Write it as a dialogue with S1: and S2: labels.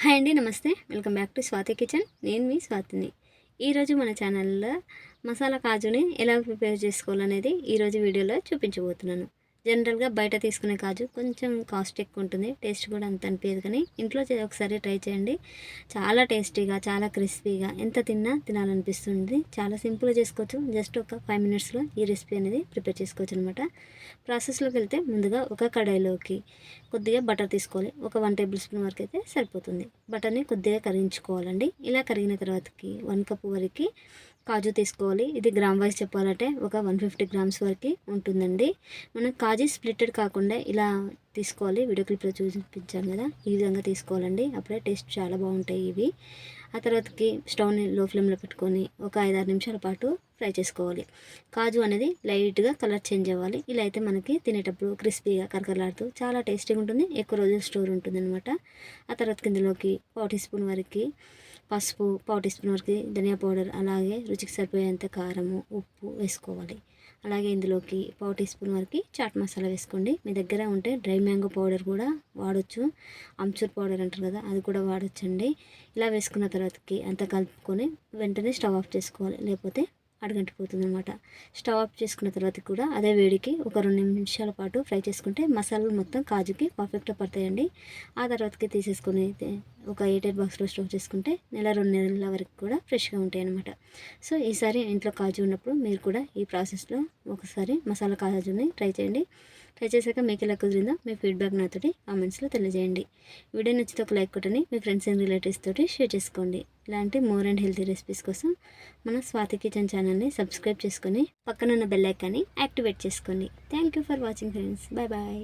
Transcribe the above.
S1: Hi అండి, నమస్తే. Welcome back to Swathi kitchen. నేను మీ స్వాతిని. ఈరోజు మన ఛానల్లో మసాలా కాజుని ఎలా ప్రిపేర్ చేసుకోవాలనేది ఈరోజు వీడియోలో చూపించబోతున్నాను. జనరల్గా బయట తీసుకునే కాజు కొంచెం కాస్ట్ ఎక్కువ ఉంటుంది, టేస్ట్ కూడా అంత అనిపించదు. కానీ ఇంట్లో ఒకసారి ట్రై చేయండి. చాలా టేస్టీగా, చాలా క్రిస్పీగా, ఎంత తిన్నా తినాలనిపిస్తుంది. చాలా సింపుల్గా చేసుకోవచ్చు. జస్ట్ ఒక 5 మినిట్స్లో ఈ రెసిపీ అనేది ప్రిపేర్ చేసుకోవచ్చు అనమాట. ప్రాసెస్లోకి వెళ్తే ముందుగా ఒక కడాయిలోకి కొద్దిగా బటర్ తీసుకోవాలి. ఒక 1 టేబుల్ స్పూన్ వరకు అయితే సరిపోతుంది. బటర్ని కొద్దిగా కరిగించుకోవాలండి. ఇలా కరిగిన తర్వాతకి 1 కప్ వరకు కాజు తీసుకోవాలి. ఇది గ్రామ్ వైజ్ చెప్పాలంటే ఒక 150 గ్రామ్స్ వరకు ఉంటుందండి. మనం కాజు స్ప్లిటెడ్ కాకుండా ఇలా తీసుకోవాలి. వీడియో క్లిప్లో చూపించాను కదా, ఈ విధంగా తీసుకోవాలండి. అప్పుడే టేస్ట్ చాలా బాగుంటాయి ఇవి. ఆ తర్వాతకి స్టవ్ని లో ఫ్లేమ్లో పెట్టుకొని ఒక 5-6 నిమిషాల పాటు ఫ్రై చేసుకోవాలి. కాజు అనేది లైట్గా కలర్ చేంజ్ అవ్వాలి. ఇలా అయితే మనకి తినేటప్పుడు క్రిస్పీగా కరకరలాడుతూ చాలా టేస్టీగా ఉంటుంది. ఎక్కువ రోజులు స్టోర్ ఉంటుంది అనమాట. ఆ తర్వాత ఇందులోకి 1 టీ స్పూన్ వరకు పసుపు, 1 టీ స్పూన్ వరకు ధనియా పౌడర్, అలాగే రుచికి సరిపోయేంత కారము, ఉప్పు వేసుకోవాలి. అలాగే ఇందులోకి 1 టీ స్పూన్ వరకు చాట్ మసాలా వేసుకోండి. మీ దగ్గర ఉంటే డ్రై మ్యాంగో పౌడర్ కూడా వాడచ్చు. ఆమ్చూర్ పౌడర్ అంటారు కదా, అది కూడా వాడచ్చండి. ఇలా వేసుకున్న తర్వాతకి అంతా కలుపుకొని వెంటనే స్టవ్ ఆఫ్ చేసుకోవాలి, లేకపోతే అడుగంటిపోతుంది అనమాట. స్టవ్ ఆఫ్ చేసుకున్న తర్వాత కూడా అదే వేడికి ఒక 2 నిమిషాల పాటు ఫ్రై చేసుకుంటే మసాలాలు మొత్తం కాజుకి పర్ఫెక్ట్గా పడతాయండి. ఆ తర్వాతకి తీసేసుకొని ఒక ఎయిర్ బాక్స్లో స్టోర్ చేసుకుంటే 1-2 నెలల వరకు కూడా ఫ్రెష్గా ఉంటాయి అనమాట. సో ఈసారి ఇంట్లో కాజు ఉన్నప్పుడు మీరు కూడా ఈ ప్రాసెస్లో ఒకసారి మసాలా కాజుని ట్రై చేయండి. ట్రై చేశాక మీకు ఎలా కుదిరిందో మీ ఫీడ్బ్యాక్ నాతోటి కామెంట్స్లో తెలియజేయండి. వీడియో నచ్చితే ఒక లైక్ కొట్టండి. మీ ఫ్రెండ్స్ అండ్ రిలేటివ్స్ తోటి షేర్ చేసుకోండి. ఇలాంటి మోర్ అండ్ హెల్తీ రెసిపీస్ కోసం మన స్వాతి కిచెన్ ఛానల్ని సబ్స్క్రైబ్ చేసుకొని పక్కనున్న బెల్ ఐకాన్ని యాక్టివేట్ చేసుకోండి. Thank you for watching friends. Bye bye.